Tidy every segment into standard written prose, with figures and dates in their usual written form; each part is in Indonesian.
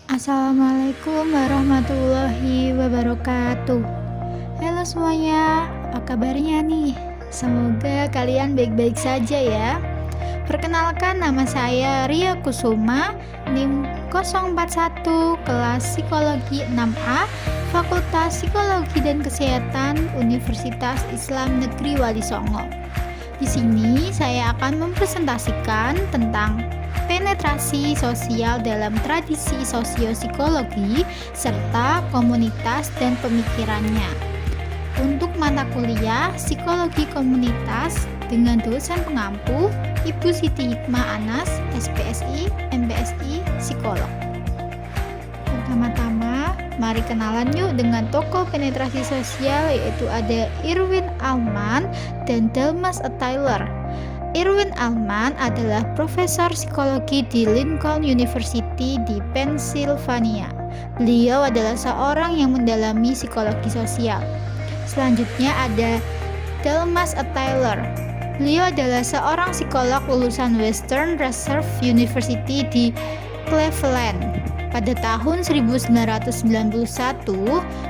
Assalamualaikum warahmatullahi wabarakatuh. Halo semuanya, apa kabarnya nih? Semoga kalian baik-baik saja ya. Perkenalkan, nama saya Ria Kusuma, NIM 041, kelas Psikologi 6A, Fakultas Psikologi dan Kesehatan Universitas Islam Negeri Wali Songo. Di sini saya akan mempresentasikan tentang penetrasi sosial dalam tradisi sosiopsikologi serta komunitas dan pemikirannya. Untuk mata kuliah Psikologi Komunitas dengan dosen pengampu Ibu Siti Hikmah Anas, SPSI, MPSI, Psikolog. Pertama-tama, mari kenalan yuk dengan tokoh penetrasi sosial, yaitu ada Irwin Alman dan Delmas Tyler. Irwin Alman adalah profesor psikologi di Lincoln University di Pennsylvania. Beliau adalah seorang yang mendalami psikologi sosial. Selanjutnya ada Delmas Tyler. Beliau adalah seorang psikolog lulusan Western Reserve University di Cleveland. Pada tahun 1991,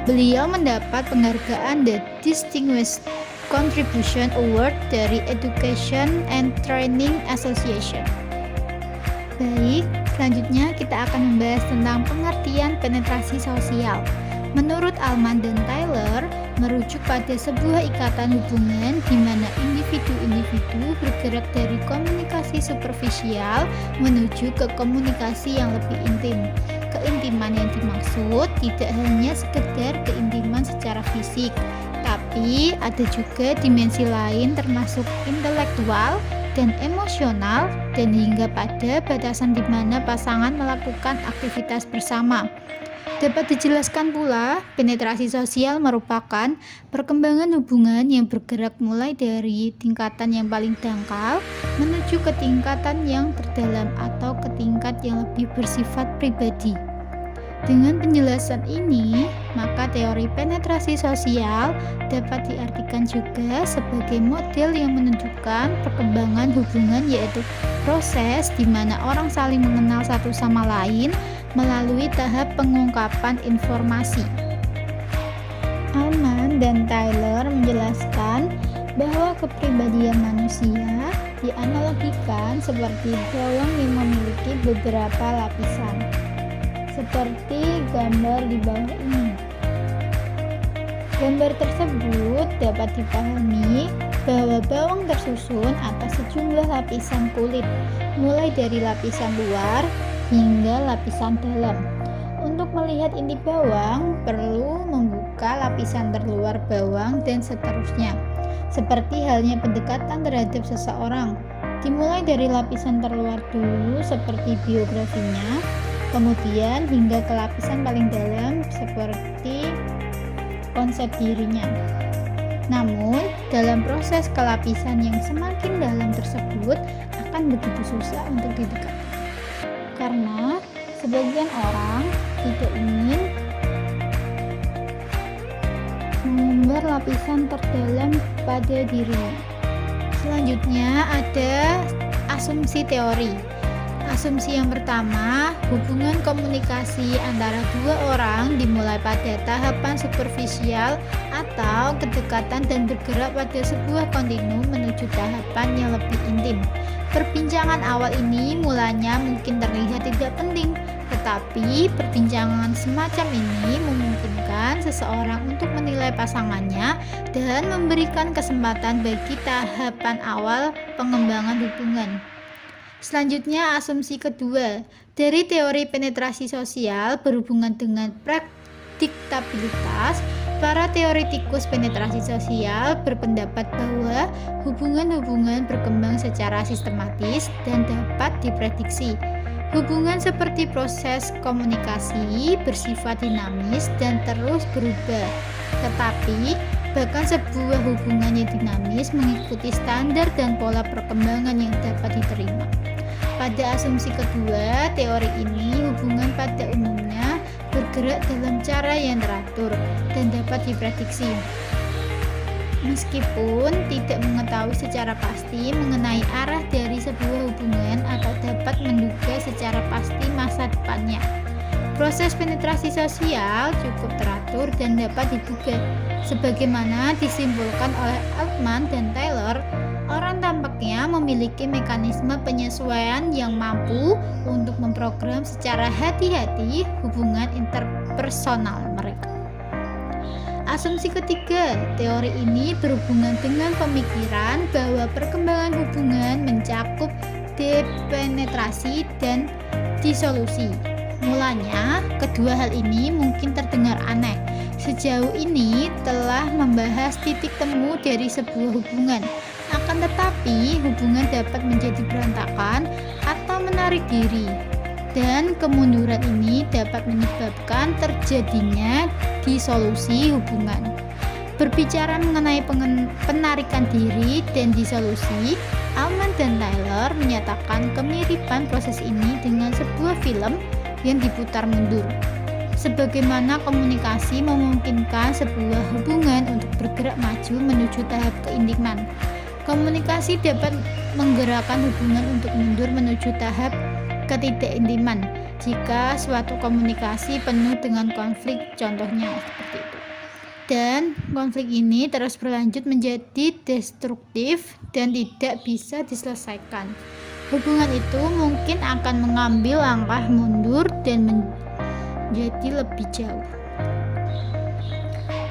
beliau mendapat penghargaan The Distinguished Contribution Award dari Education and Training Association. Baik, selanjutnya kita akan membahas tentang pengertian penetrasi sosial. Menurut Alman dan Tyler, merujuk pada sebuah ikatan hubungan di mana individu-individu bergerak dari komunikasi superficial menuju ke komunikasi yang lebih intim. Keintiman yang dimaksud tidak hanya sekedar keintiman secara fisik, tapi ada juga dimensi lain termasuk intelektual dan emosional, dan hingga pada batasan di mana pasangan melakukan aktivitas bersama. Dapat dijelaskan pula, penetrasi sosial merupakan perkembangan hubungan yang bergerak mulai dari tingkatan yang paling dangkal menuju ke tingkatan yang terdalam atau ke tingkat yang lebih bersifat pribadi. Dengan penjelasan ini, maka teori penetrasi sosial dapat diartikan juga sebagai model yang menunjukkan perkembangan hubungan, yaitu proses di mana orang saling mengenal satu sama lain melalui tahap pengungkapan informasi. Alman dan Tyler menjelaskan bahwa kepribadian manusia dianalogikan seperti bawang yang memiliki beberapa lapisan, seperti gambar di bawah ini. Gambar tersebut dapat dipahami bahwa bawang tersusun atas sejumlah lapisan kulit, mulai dari lapisan luar hingga lapisan dalam. Untuk melihat inti bawang, perlu membuka lapisan terluar bawang dan seterusnya. Seperti halnya pendekatan terhadap seseorang, dimulai dari lapisan terluar dulu seperti biografinya, kemudian hingga ke lapisan paling dalam seperti konsep dirinya. Namun, dalam proses kelapisan yang semakin dalam tersebut akan begitu susah untuk didekati, karena sebagian orang tidak ingin mengumbar lapisan terdalam pada dirinya. Selanjutnya ada asumsi teori. Asumsi yang pertama, hubungan komunikasi antara dua orang dimulai pada tahapan superficial atau kedekatan dan bergerak pada sebuah kontinum menuju tahapan yang lebih intim. Perbincangan awal ini mulanya mungkin terlihat tidak penting, tetapi perbincangan semacam ini memungkinkan seseorang untuk menilai pasangannya dan memberikan kesempatan bagi tahapan awal pengembangan hubungan. Selanjutnya, asumsi kedua dari teori penetrasi sosial berhubungan dengan prediktabilitas. Para teoretikus penetrasi sosial berpendapat bahwa hubungan-hubungan berkembang secara sistematis dan dapat diprediksi. Hubungan seperti proses komunikasi bersifat dinamis dan terus berubah. Tetapi, bahkan sebuah hubungan yang dinamis mengikuti standar dan pola perkembangan yang dapat diterima. Pada asumsi kedua, teori ini hubungan pada umumnya bergerak dalam cara yang teratur dan dapat diprediksi. Meskipun tidak mengetahui secara pasti mengenai arah dari sebuah hubungan atau dapat menduga secara pasti masa depannya. Proses penetrasi sosial cukup teratur dan dapat diduga. Sebagaimana disimpulkan oleh Altman dan Taylor, orang tampaknya memiliki mekanisme penyesuaian yang mampu untuk memprogram secara hati-hati hubungan interpersonal mereka. Asumsi ketiga, teori ini berhubungan dengan pemikiran bahwa perkembangan hubungan mencakup depenetrasi dan disolusi. Mulanya, kedua hal ini mungkin terdengar aneh. Sejauh ini telah membahas titik temu dari sebuah hubungan. Akan tetapi, hubungan dapat menjadi berantakan atau menarik diri. Dan kemunduran ini dapat menyebabkan terjadinya disolusi hubungan. Berbicara mengenai penarikan diri dan disolusi, Altman dan Taylor menyatakan kemiripan proses ini dengan sebuah film yang diputar mundur. Sebagaimana komunikasi memungkinkan sebuah hubungan untuk bergerak maju menuju tahap keintiman, komunikasi dapat menggerakkan hubungan untuk mundur menuju tahap ketidakintiman jika suatu komunikasi penuh dengan konflik, contohnya seperti itu. Dan konflik ini terus berlanjut menjadi destruktif dan tidak bisa diselesaikan. Hubungan itu mungkin akan mengambil langkah mundur dan menjadi lebih jauh.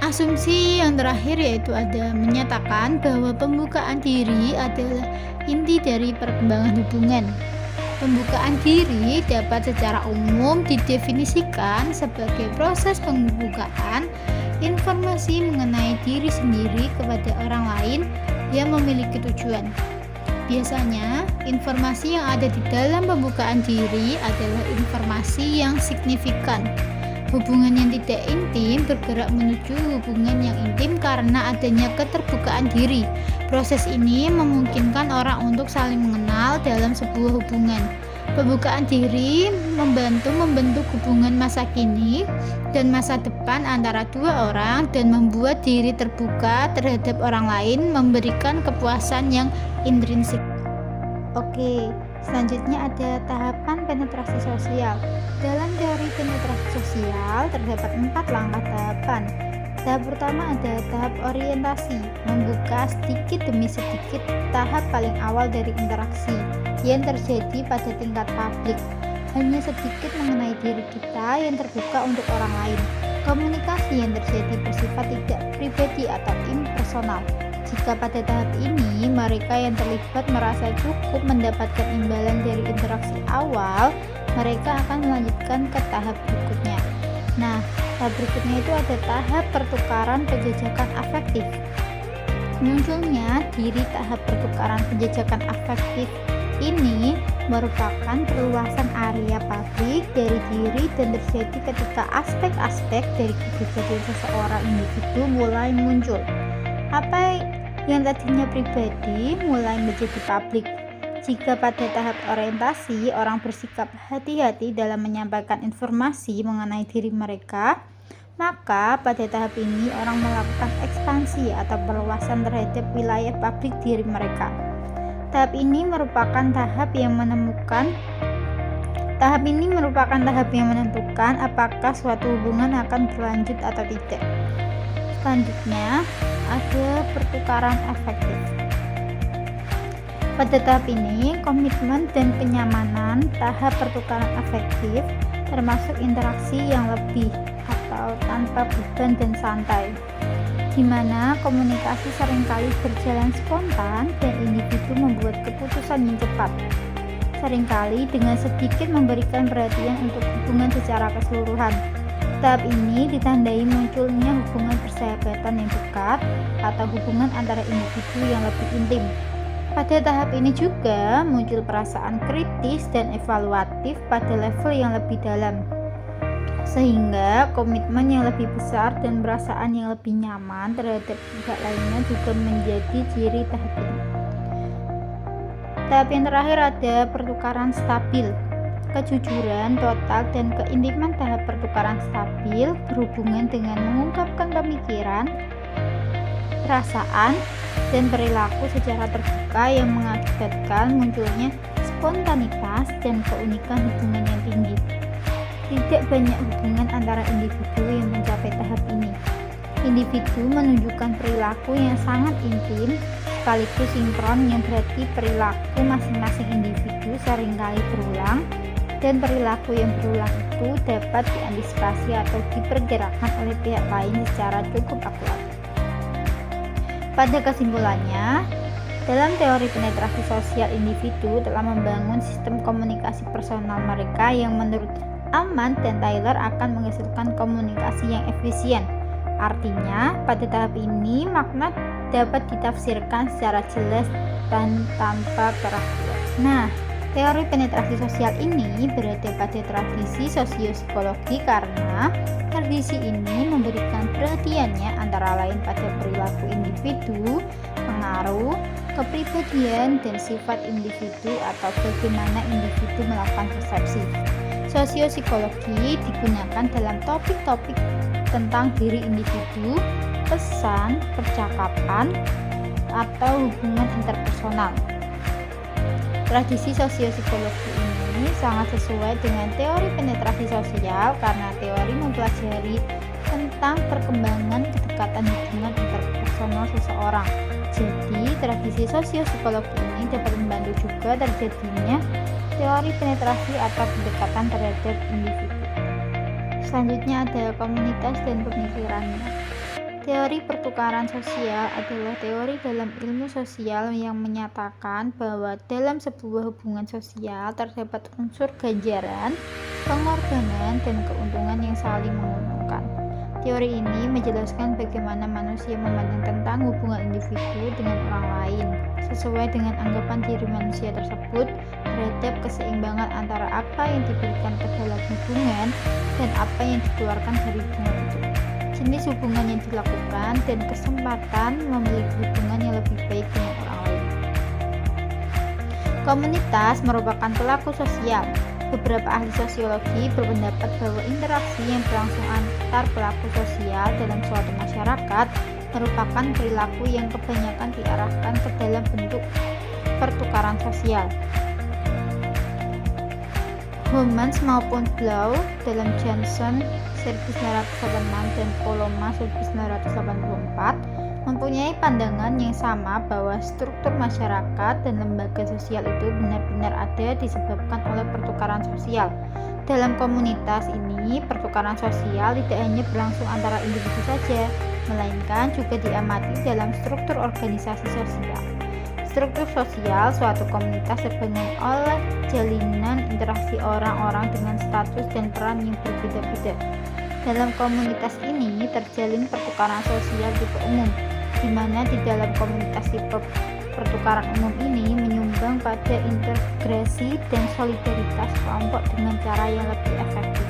Asumsi yang terakhir yaitu ada menyatakan bahwa pembukaan diri adalah inti dari perkembangan hubungan. Pembukaan diri dapat secara umum didefinisikan sebagai proses pembukaan informasi mengenai diri sendiri kepada orang lain yang memiliki tujuan. Biasanya, informasi yang ada di dalam pembukaan diri adalah informasi yang signifikan. Hubungan yang tidak intim bergerak menuju hubungan yang intim karena adanya keterbukaan diri. Proses ini memungkinkan orang untuk saling mengenal dalam sebuah hubungan. Pembukaan diri membantu membentuk hubungan masa kini dan masa depan antara dua orang dan membuat diri terbuka terhadap orang lain, memberikan kepuasan yang intrinsik. Oke, selanjutnya ada tahapan penetrasi sosial. Dalam teori penetrasi sosial terdapat 4 langkah tahapan. Tahap pertama ada tahap orientasi, membuka sedikit demi sedikit tahap paling awal dari interaksi yang terjadi pada tingkat publik. Hanya sedikit mengenai diri kita yang terbuka untuk orang lain. Komunikasi yang terjadi bersifat tidak pribadi atau impersonal. Jika pada tahap ini mereka yang terlibat merasa cukup mendapatkan imbalan dari interaksi awal, mereka akan melanjutkan ke tahap berikutnya. Nah, tahap berikutnya itu ada tahap pertukaran penjajakan afektif. Munculnya diri tahap pertukaran penjajakan afektif ini merupakan perluasan area publik dari diri dan terjadi ketika aspek-aspek dari kepribadian seseorang individu mulai muncul. Apa yang tadinya pribadi mulai menjadi publik. Jika pada tahap orientasi orang bersikap hati-hati dalam menyampaikan informasi mengenai diri mereka, maka pada tahap ini orang melakukan ekspansi atau perluasan terhadap wilayah publik diri mereka. Tahap ini merupakan tahap yang menentukan apakah suatu hubungan akan berlanjut atau tidak. Selanjutnya ada pertukaran afektif. Pada tahap ini, komitmen dan kenyamanan tahap pertukaran afektif termasuk interaksi yang lebih atau tanpa beban dan santai, di mana komunikasi seringkali berjalan spontan dan individu membuat keputusan yang cepat, seringkali dengan sedikit memberikan perhatian untuk hubungan secara keseluruhan. Tahap ini ditandai munculnya hubungan persahabatan yang dekat atau hubungan antara individu yang lebih intim. Pada tahap ini juga muncul perasaan kritis dan evaluatif pada level yang lebih dalam, sehingga komitmen yang lebih besar dan perasaan yang lebih nyaman terhadap pihak lainnya juga menjadi ciri tahap ini. Tahap yang terakhir ada pertukaran stabil. Kejujuran total dan keintiman tahap pertukaran stabil berhubungan dengan mengungkapkan pemikiran, perasaan, dan perilaku secara terbuka yang mengakibatkan munculnya spontanitas dan keunikan hubungan yang tinggi. Tidak banyak hubungan antara individu yang mencapai tahap ini. Individu menunjukkan perilaku yang sangat intim sekaligus sinkron, yang berarti perilaku masing-masing individu seringkali berulang, dan perilaku yang berulang itu dapat diantisipasi atau diperkirakan oleh pihak lain secara cukup akurat. Pada kesimpulannya, dalam teori penetrasi sosial, individu telah membangun sistem komunikasi personal mereka yang menurut Alman dan Tyler akan menghasilkan komunikasi yang efisien. Artinya, pada tahap ini makna dapat ditafsirkan secara jelas dan tanpa keraguan. Nah, teori penetrasi sosial ini berada pada tradisi sosiopsikologi karena tradisi ini memberikan perhatiannya antara lain pada perilaku individu, pengaruh, kepribadian, dan sifat individu atau bagaimana individu melakukan persepsi. Sosiopsikologi digunakan dalam topik-topik tentang diri individu, pesan, percakapan, atau hubungan interpersonal. Tradisi sosiopsikologi ini sangat sesuai dengan teori penetrasi sosial karena teori mempelajari tentang perkembangan kedekatan hubungan interpersonal seseorang. Jadi, tradisi sosiopsikologi ini dapat membantu juga terjadinya teori penetrasi atau pendekatan terhadap individu. Selanjutnya ada komunitas dan pemikirannya. Teori pertukaran sosial adalah teori dalam ilmu sosial yang menyatakan bahwa dalam sebuah hubungan sosial terdapat unsur ganjaran, pengorbanan, dan keuntungan yang saling menguntungkan. Teori ini menjelaskan bagaimana manusia memandang tentang hubungan individu dengan orang lain, sesuai dengan anggapan diri manusia tersebut terhadap keseimbangan antara apa yang diberikan ke dalam hubungan dan apa yang dikeluarkan dari hubungan itu, jenis hubungan yang dilakukan, dan kesempatan memiliki hubungan yang lebih baik dengan orang lain. Komunitas merupakan pelaku sosial. Beberapa ahli sosiologi berpendapat bahwa interaksi yang berlangsung antar pelaku sosial dalam suatu masyarakat merupakan perilaku yang kebanyakan diarahkan ke dalam bentuk pertukaran sosial. Homans maupun Blau dalam Johnson 1986 dan Poloma 1984 mempunyai pandangan yang sama bahwa struktur masyarakat dan lembaga sosial itu benar-benar ada disebabkan oleh pertukaran sosial. Dalam komunitas ini, pertukaran sosial tidak hanya berlangsung antara individu saja, melainkan juga diamati dalam struktur organisasi sosial. Struktur sosial suatu komunitas terbangun oleh jalinan interaksi orang-orang dengan status dan peran yang berbeda-beda. Dalam komunitas ini terjalin pertukaran sosial tipe umum, di mana di dalam komunitas tipe pertukaran umum ini menyumbang pada integrasi dan solidaritas kelompok dengan cara yang lebih efektif.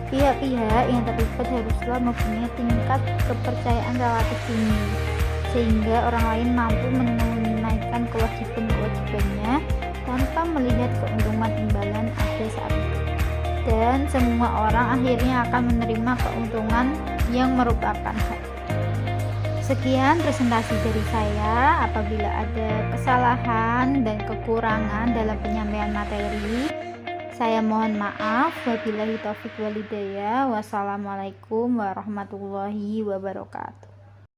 Pihak-pihak yang terlibat haruslah mempunyai tingkat kepercayaan relatif tinggi, sehingga orang lain mampu menunaikan kewajiban-kewajibannya tanpa melihat keuntungan imbalan ada saat itu. Dan semua orang akhirnya akan menerima keuntungan yang merupakan hak. Sekian presentasi dari saya. Apabila ada kesalahan dan kekurangan dalam penyampaian materi, saya mohon maaf. Wabillahi taufiq walhidayah. Wassalamualaikum warahmatullahi wabarakatuh.